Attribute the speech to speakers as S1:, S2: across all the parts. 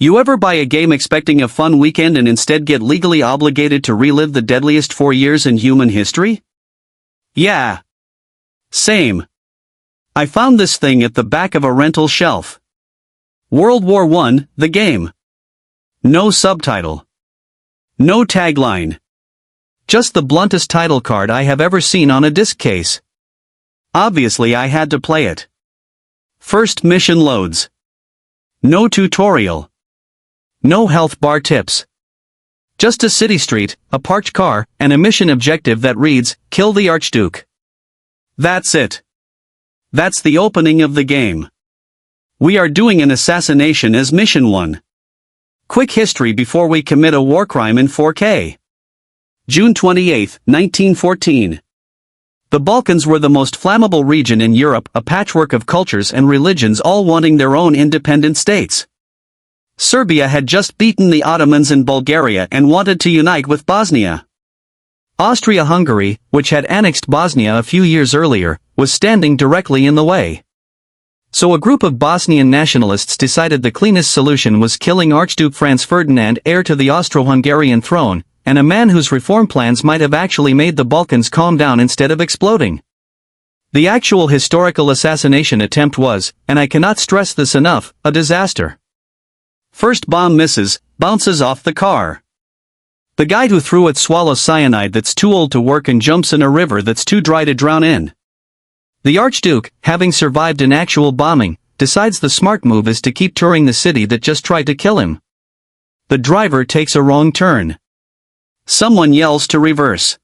S1: You ever buy a game expecting a fun weekend and instead get legally obligated to relive the deadliest 4 years in human history? Yeah. Same. I found this thing at the back of a rental shelf. World War I, the game. No subtitle. No tagline. Just the bluntest title card I have ever seen on a disc case. Obviously I had to play it. First mission loads. No tutorial. No health bar tips. Just a city street, a parked car, and a mission objective that reads, "Kill the Archduke." That's it. That's the opening of the game. We are doing an assassination as mission 1. Quick history before we commit a war crime in 4K. June 28, 1914. The Balkans were the most flammable region in Europe, a patchwork of cultures and religions all wanting their own independent states. Serbia had just beaten the Ottomans in Bulgaria and wanted to unite with Bosnia. Austria-Hungary, which had annexed Bosnia a few years earlier, was standing directly in the way. So a group of Bosnian nationalists decided the cleanest solution was killing Archduke Franz Ferdinand, heir to the Austro-Hungarian throne, and a man whose reform plans might have actually made the Balkans calm down instead of exploding. The actual historical assassination attempt was, and I cannot stress this enough, a disaster. First bomb misses, bounces off the car. The guy who threw it swallows cyanide that's too old to work and jumps in a river that's too dry to drown in. The Archduke, having survived an actual bombing, decides the smart move is to keep touring the city that just tried to kill him. The driver takes a wrong turn. Someone yells to reverse.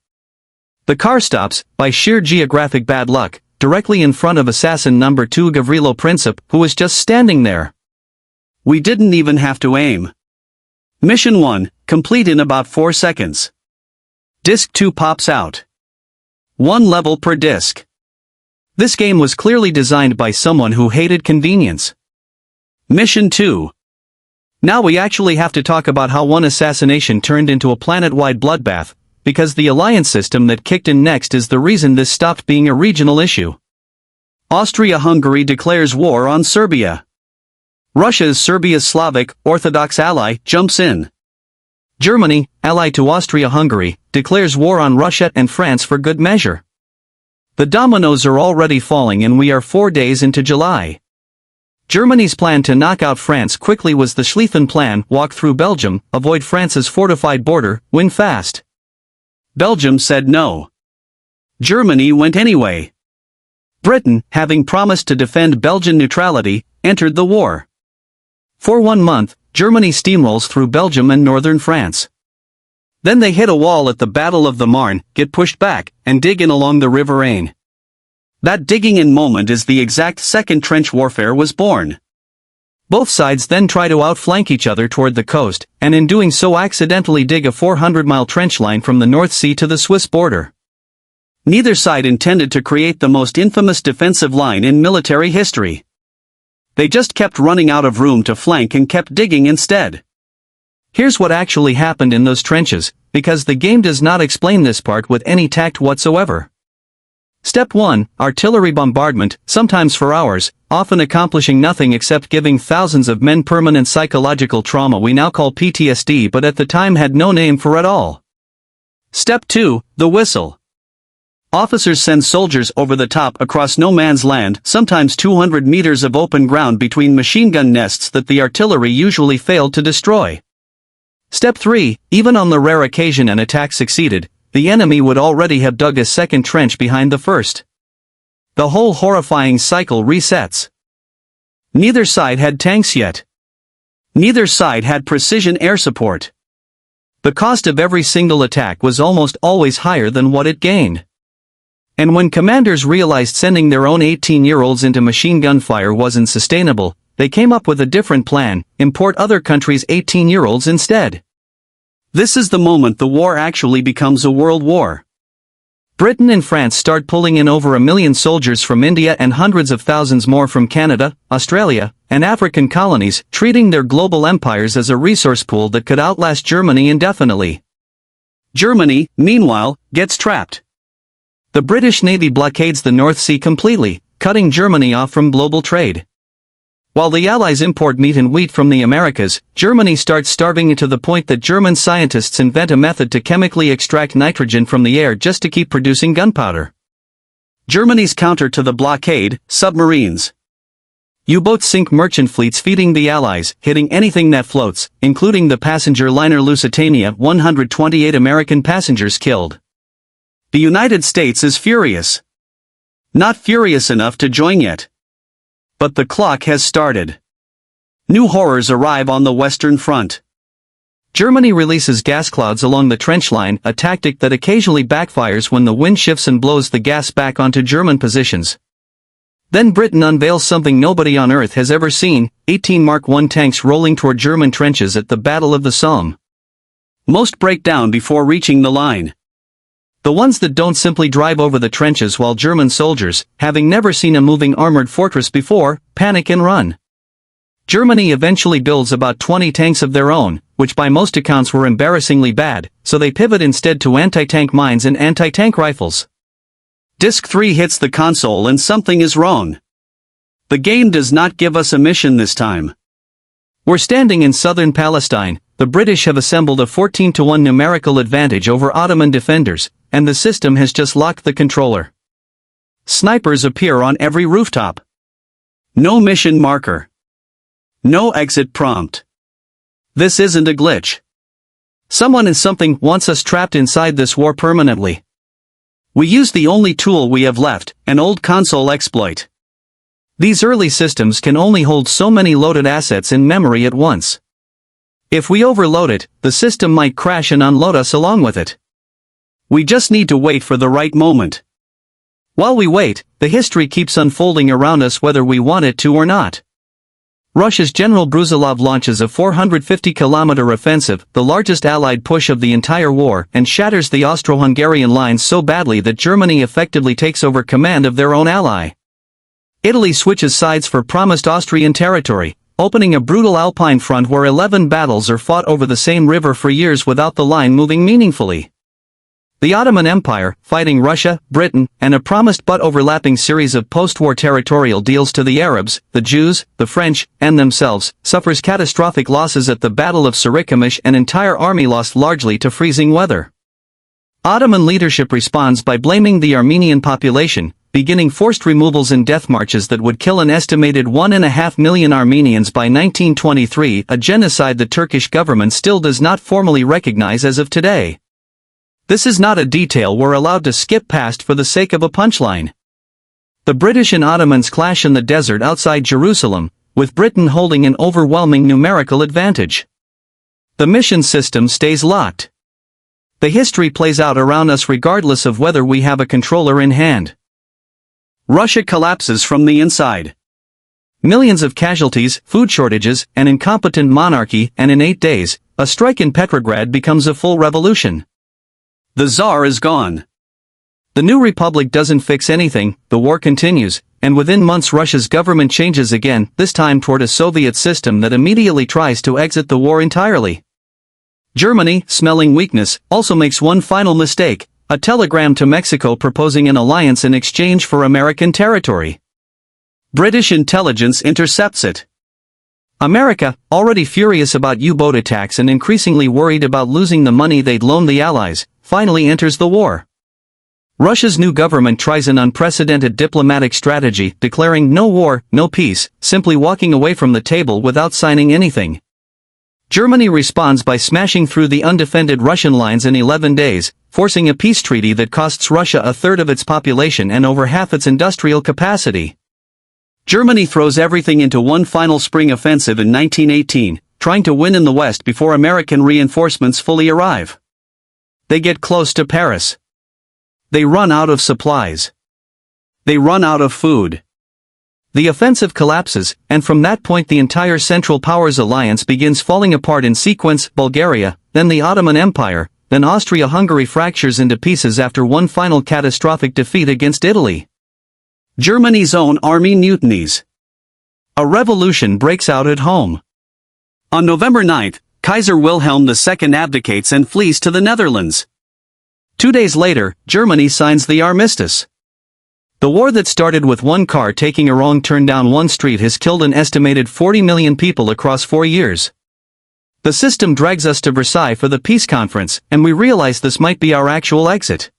S1: The car stops, by sheer geographic bad luck, directly in front of assassin number 2 Gavrilo Princip, who was just standing there. We didn't even have to aim. Mission 1, complete in about 4 seconds. Disc 2 pops out. 1 level per disc. This game was clearly designed by someone who hated convenience. Mission 2. Now we actually have to talk about how one assassination turned into a planet-wide bloodbath, because the alliance system that kicked in next is the reason this stopped being a regional issue. Austria-Hungary declares war on Serbia. Russia's Serbia's Slavic, Orthodox ally, jumps in. Germany, ally to Austria-Hungary, declares war on Russia and France for good measure. The dominoes are already falling and we are 4 days into July. Germany's plan to knock out France quickly was the Schlieffen Plan: walk through Belgium, avoid France's fortified border, win fast. Belgium said no. Germany went anyway. Britain, having promised to defend Belgian neutrality, entered the war. For 1 month, Germany steamrolls through Belgium and northern France. Then they hit a wall at the Battle of the Marne, get pushed back, and dig in along the River Aisne. That digging in moment is the exact second trench warfare was born. Both sides then try to outflank each other toward the coast, and in doing so accidentally dig a 400-mile trench line from the North Sea to the Swiss border. Neither side intended to create the most infamous defensive line in military history. They just kept running out of room to flank and kept digging instead. Here's what actually happened in those trenches, because the game does not explain this part with any tact whatsoever. Step 1, artillery bombardment, sometimes for hours, often accomplishing nothing except giving thousands of men permanent psychological trauma we now call PTSD but at the time had no name for at all. Step 2, the whistle. Officers send soldiers over the top across no man's land, sometimes 200 meters of open ground between machine gun nests that the artillery usually failed to destroy. Step 3, even on the rare occasion an attack succeeded, the enemy would already have dug a second trench behind the first. The whole horrifying cycle resets. Neither side had tanks yet. Neither side had precision air support. The cost of every single attack was almost always higher than what it gained. And when commanders realized sending their own 18-year-olds into machine gun fire wasn't sustainable, they came up with a different plan: import other countries' 18-year-olds instead. This is the moment the war actually becomes a world war. Britain and France start pulling in over 1 million soldiers from India and hundreds of thousands more from Canada, Australia, and African colonies, treating their global empires as a resource pool that could outlast Germany indefinitely. Germany, meanwhile, gets trapped. The British Navy blockades the North Sea completely, cutting Germany off from global trade. While the Allies import meat and wheat from the Americas, Germany starts starving to the point that German scientists invent a method to chemically extract nitrogen from the air just to keep producing gunpowder. Germany's counter to the blockade: submarines. U-boats sink merchant fleets feeding the Allies, hitting anything that floats, including the passenger liner Lusitania. 128 American passengers killed. The United States is furious. Not furious enough to join yet. But the clock has started. New horrors arrive on the Western Front. Germany releases gas clouds along the trench line, a tactic that occasionally backfires when the wind shifts and blows the gas back onto German positions. Then Britain unveils something nobody on Earth has ever seen: 18 Mark I tanks rolling toward German trenches at the Battle of the Somme. Most break down before reaching the line. The ones that don't simply drive over the trenches, while German soldiers, having never seen a moving armored fortress before, panic and run. Germany eventually builds about 20 tanks of their own, which by most accounts were embarrassingly bad, so they pivot instead to anti-tank mines and anti-tank rifles. Disc 3 hits the console and something is wrong. The game does not give us a mission this time. We're standing in southern Palestine. The British have assembled a 14-1 numerical advantage over Ottoman defenders, and the system has just locked the controller. Snipers appear on every rooftop. No mission marker. No exit prompt. This isn't a glitch. Someone and something wants us trapped inside this war permanently. We use the only tool we have left, an old console exploit. These early systems can only hold so many loaded assets in memory at once. If we overload it, the system might crash and unload us along with it. We just need to wait for the right moment. While we wait, the history keeps unfolding around us whether we want it to or not. Russia's General Brusilov launches a 450-kilometer offensive, the largest Allied push of the entire war, and shatters the Austro-Hungarian lines so badly that Germany effectively takes over command of their own ally. Italy switches sides for promised Austrian territory, opening a brutal Alpine front where 11 battles are fought over the same river for years without the line moving meaningfully. The Ottoman Empire, fighting Russia, Britain, and a promised but overlapping series of post-war territorial deals to the Arabs, the Jews, the French, and themselves, suffers catastrophic losses at the Battle of Sarikamish, an entire army lost largely to freezing weather. Ottoman leadership responds by blaming the Armenian population, beginning forced removals and death marches that would kill an estimated 1.5 million Armenians by 1923, a genocide the Turkish government still does not formally recognize as of today. This is not a detail we're allowed to skip past for the sake of a punchline. The British and Ottomans clash in the desert outside Jerusalem, with Britain holding an overwhelming numerical advantage. The mission system stays locked. The history plays out around us regardless of whether we have a controller in hand. Russia collapses from the inside. Millions of casualties, food shortages, an incompetent monarchy, and in 8 days, a strike in Petrograd becomes a full revolution. The Tsar is gone. The new republic doesn't fix anything, the war continues, and within months Russia's government changes again, this time toward a Soviet system that immediately tries to exit the war entirely. Germany, smelling weakness, also makes one final mistake, a telegram to Mexico proposing an alliance in exchange for American territory. British intelligence intercepts it. America, already furious about U-boat attacks and increasingly worried about losing the money they'd loaned the Allies, finally enters the war. Russia's new government tries an unprecedented diplomatic strategy, declaring no war, no peace, simply walking away from the table without signing anything. Germany responds by smashing through the undefended Russian lines in 11 days, forcing a peace treaty that costs Russia a third of its population and over half its industrial capacity. Germany throws everything into one final spring offensive in 1918, trying to win in the West before American reinforcements fully arrive. They get close to Paris. They run out of supplies. They run out of food. The offensive collapses, and from that point the entire Central Powers alliance begins falling apart in sequence: Bulgaria, then the Ottoman Empire, then Austria-Hungary fractures into pieces after one final catastrophic defeat against Italy. Germany's own army mutinies. A revolution breaks out at home. On November 9th, Kaiser Wilhelm II abdicates and flees to the Netherlands. 2 days later, Germany signs the armistice. The war that started with one car taking a wrong turn down one street has killed an estimated 40 million people across 4 years. The system drags us to Versailles for the peace conference, and we realize this might be our actual exit.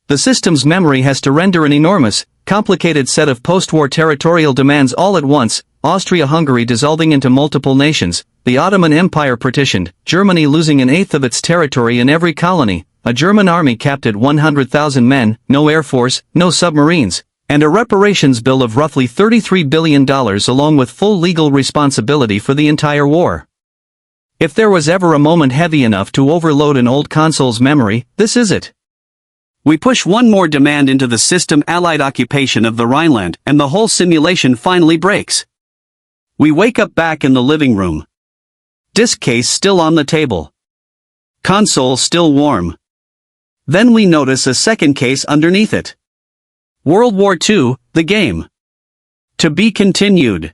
S1: The system's memory has to render an enormous, complicated set of post-war territorial demands all at once: Austria-Hungary dissolving into multiple nations, the Ottoman Empire partitioned, Germany losing an eighth of its territory in every colony, a German army capped at 100,000 men, no air force, no submarines, and a reparations bill of roughly $33 billion along with full legal responsibility for the entire war. If there was ever a moment heavy enough to overload an old console's memory, this is it. We push one more demand into the system: Allied occupation of the Rhineland, and the whole simulation finally breaks. We wake up back in the living room. Disk case still on the table. Console still warm. Then we notice a second case underneath it. World War II, the game. To be continued.